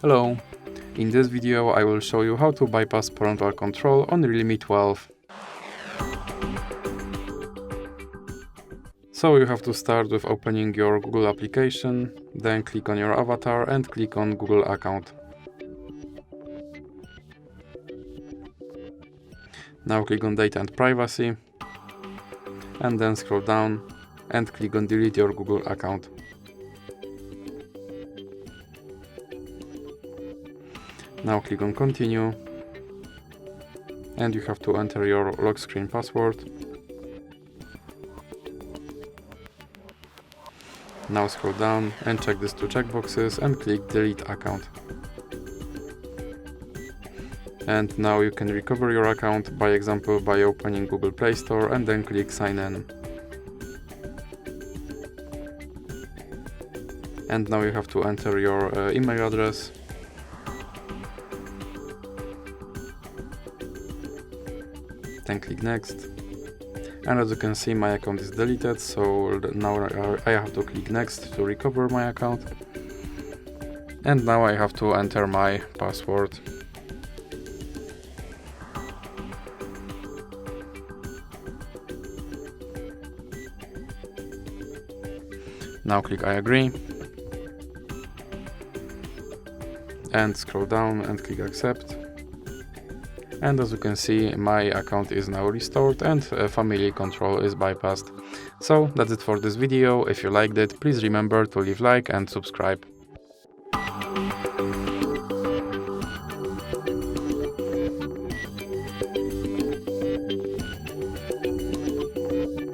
Hello! In this video I will show you how to bypass parental control on REALME 12. So you have to start with opening your Google application, then click on your avatar and click on Google account. Now click on Data and Privacy, and then scroll down and click on Delete your Google account. Now click on Continue, and you have to enter your lock screen password. Now scroll down and check these two checkboxes and click Delete account. And now you can recover your account, by example by opening Google Play Store and then click Sign in. And now you have to enter your email address. Then click Next. And as you can see, my account is deleted, so now I have to click Next to recover my account. And now I have to enter my password. Now click I agree. And scroll down and click Accept. And as you can see, my account is now restored and family control is bypassed. So that's it for this video. If you liked it, please remember to leave like and subscribe.